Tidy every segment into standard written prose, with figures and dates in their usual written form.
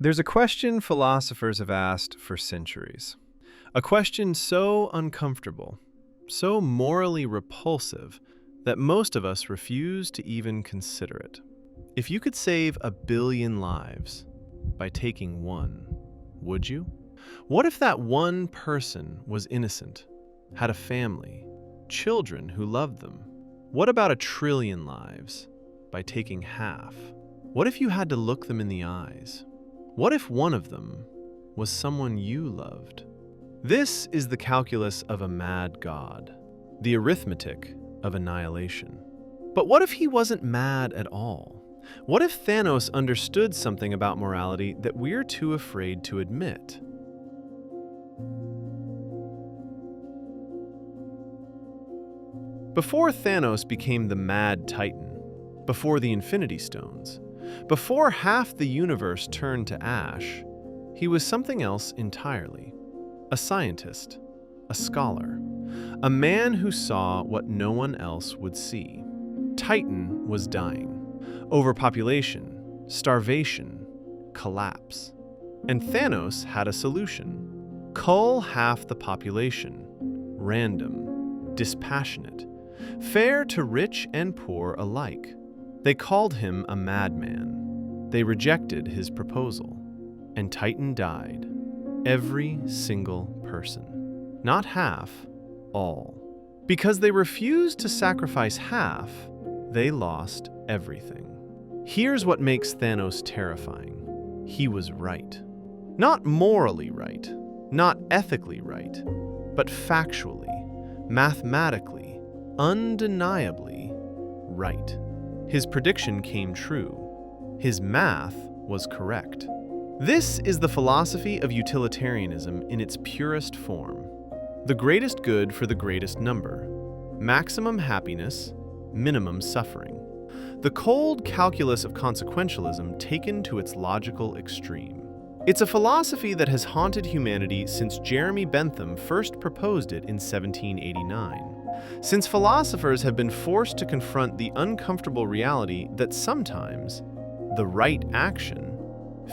There's a question philosophers have asked for centuries. A question so uncomfortable, so morally repulsive, that most of us refuse to even consider it. If you could save 1 billion lives by taking one, would you? What if that one person was innocent, had a family, children who loved them? What about 1 trillion lives by taking half? What if you had to look them in the eyes? What if one of them was someone you loved? This is the calculus of a mad god, the arithmetic of annihilation. But what if he wasn't mad at all? What if Thanos understood something about morality that we're too afraid to admit? Before Thanos became the Mad Titan, before the Infinity Stones, before half the universe turned to ash, he was something else entirely. A scientist, a scholar, a man who saw what no one else would see. Titan was dying. Overpopulation, starvation, collapse. And Thanos had a solution. Cull half the population. Random, dispassionate, fair to rich and poor alike. They called him a madman. They rejected his proposal. And Titan died. Every single person. Not half, all. Because they refused to sacrifice half, they lost everything. Here's what makes Thanos terrifying. He was right. Not morally right, not ethically right, but factually, mathematically, undeniably right. His prediction came true. His math was correct. This is the philosophy of utilitarianism in its purest form. The greatest good for the greatest number. Maximum happiness, minimum suffering. The cold calculus of consequentialism taken to its logical extreme. It's a philosophy that has haunted humanity since Jeremy Bentham first proposed it in 1789. Since philosophers have been forced to confront the uncomfortable reality that sometimes the right action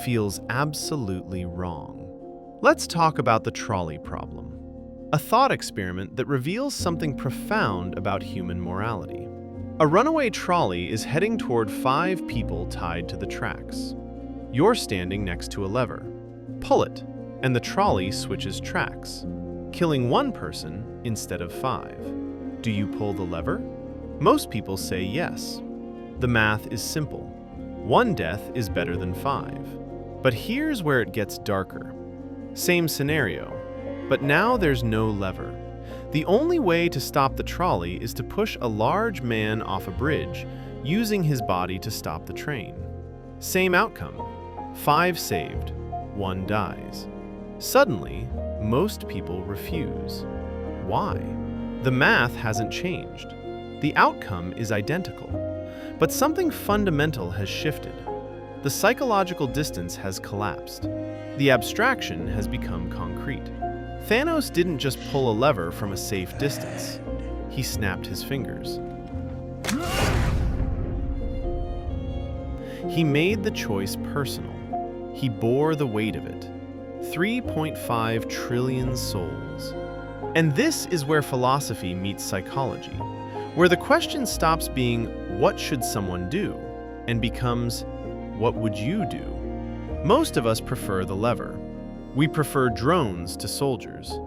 feels absolutely wrong. Let's talk about the trolley problem, a thought experiment that reveals something profound about human morality. A runaway trolley is heading toward 5 people tied to the tracks. You're standing next to a lever. Pull it, and the trolley switches tracks, killing 1 person instead of 5. Do you pull the lever? Most people say yes. The math is simple. 1 death is better than 5. But here's where it gets darker. Same scenario, but now there's no lever. The only way to stop the trolley is to push a large man off a bridge, using his body to stop the train. Same outcome. 5 saved, 1 dies. Suddenly, most people refuse. Why? The math hasn't changed. The outcome is identical. But something fundamental has shifted. The psychological distance has collapsed. The abstraction has become concrete. Thanos didn't just pull a lever from a safe distance. He snapped his fingers. He made the choice personal. He bore the weight of it. 3.5 trillion souls. And this is where philosophy meets psychology, where the question stops being, what should someone do? And becomes, what would you do? Most of us prefer the lever. We prefer drones to soldiers.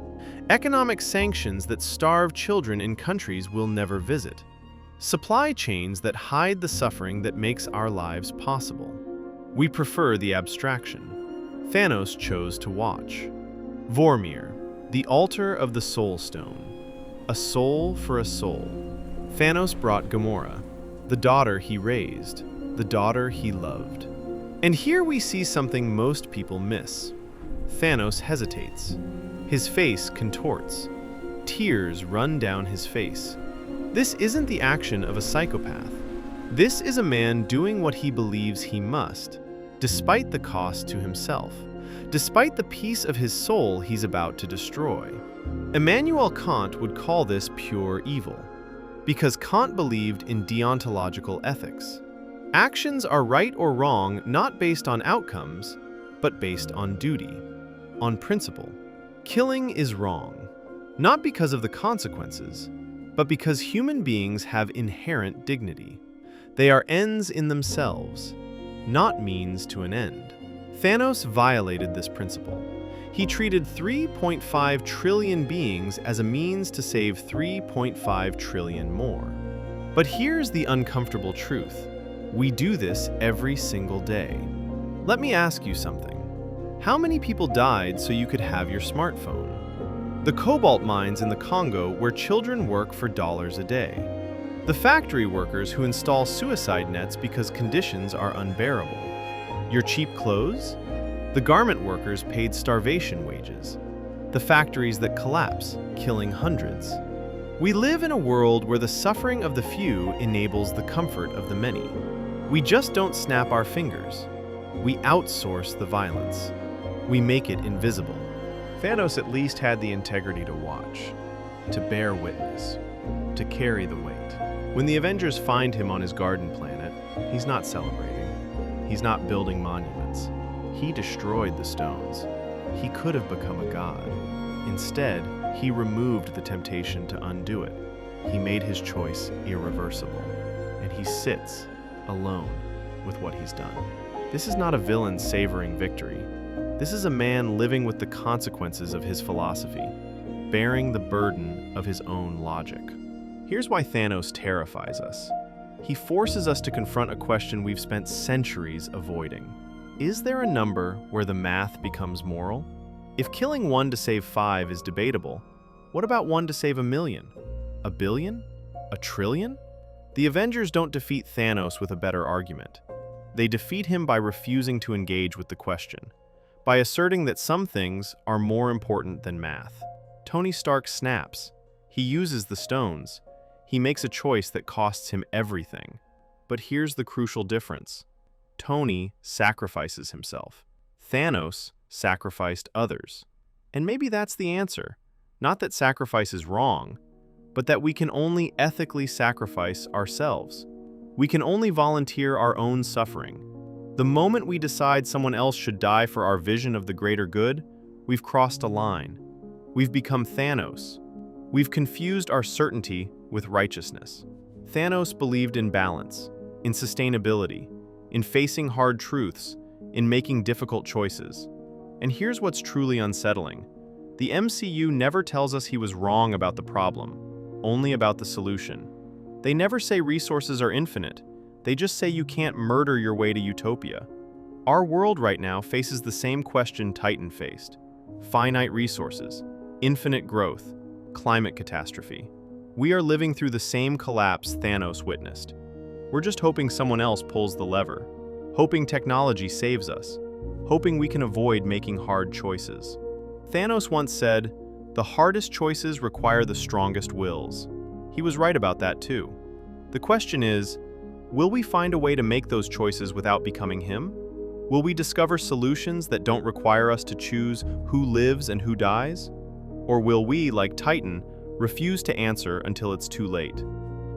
Economic sanctions that starve children in countries we'll never visit. Supply chains that hide the suffering that makes our lives possible. We prefer the abstraction. Thanos chose to watch. Vormir, the altar of the soul stone. A soul for a soul. Thanos brought Gamora, the daughter he raised, the daughter he loved. And here we see something most people miss. Thanos hesitates. His face contorts. Tears run down his face. This isn't the action of a psychopath. This is a man doing what he believes he must, despite the cost to himself, despite the piece of his soul he's about to destroy. Immanuel Kant would call this pure evil, because Kant believed in deontological ethics. Actions are right or wrong not based on outcomes, but based on duty, on principle. Killing is wrong, not because of the consequences, but because human beings have inherent dignity. They are ends in themselves, not means to an end. Thanos violated this principle. He treated 3.5 trillion beings as a means to save 3.5 trillion more. But here's the uncomfortable truth. We do this every single day. Let me ask you something. How many people died so you could have your smartphone? The cobalt mines in the Congo where children work for dollars a day. The factory workers who install suicide nets because conditions are unbearable. Your cheap clothes? The garment workers paid starvation wages. The factories that collapse, killing hundreds. We live in a world where the suffering of the few enables the comfort of the many. We just don't snap our fingers. We outsource the violence. We make it invisible. Thanos at least had the integrity to watch, to bear witness, to carry the weight. When the Avengers find him on his garden planet, he's not celebrating. He's not building monuments. He destroyed the stones. He could have become a god. Instead, he removed the temptation to undo it. He made his choice irreversible. And he sits alone with what he's done. This is not a villain savoring victory. This is a man living with the consequences of his philosophy, bearing the burden of his own logic. Here's why Thanos terrifies us. He forces us to confront a question we've spent centuries avoiding. Is there a number where the math becomes moral? If killing 1 to save 5 is debatable, what about 1 to save 1 million? 1 billion? 1 trillion? The Avengers don't defeat Thanos with a better argument. They defeat him by refusing to engage with the question, by asserting that some things are more important than math. Tony Stark snaps. He uses the stones. He makes a choice that costs him everything. But here's the crucial difference. Tony sacrifices himself. Thanos sacrificed others. And maybe that's the answer. Not that sacrifice is wrong, but that we can only ethically sacrifice ourselves. We can only volunteer our own suffering. The moment we decide someone else should die for our vision of the greater good, we've crossed a line. We've become Thanos. We've confused our certainty with righteousness. Thanos believed in balance, in sustainability, in facing hard truths, in making difficult choices. And here's what's truly unsettling. The MCU never tells us he was wrong about the problem, only about the solution. They never say resources are infinite. They just say you can't murder your way to utopia. Our world right now faces the same question Titan faced. Finite resources, infinite growth, climate catastrophe. We are living through the same collapse Thanos witnessed. We're just hoping someone else pulls the lever, hoping technology saves us, hoping we can avoid making hard choices. Thanos once said, "The hardest choices require the strongest wills." He was right about that too. The question is, will we find a way to make those choices without becoming him? Will we discover solutions that don't require us to choose who lives and who dies? Or will we, like Titan, refuse to answer until it's too late,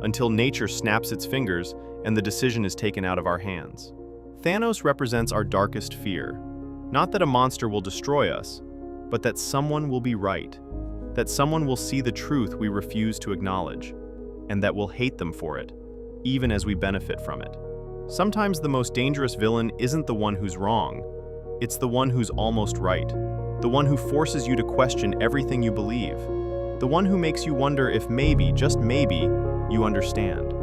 until nature snaps its fingers and the decision is taken out of our hands? Thanos represents our darkest fear, not that a monster will destroy us, but that someone will be right, that someone will see the truth we refuse to acknowledge, and that we'll hate them for it, even as we benefit from it. Sometimes the most dangerous villain isn't the one who's wrong, it's the one who's almost right, the one who forces you to question everything you believe, the one who makes you wonder if maybe, just maybe, you understand.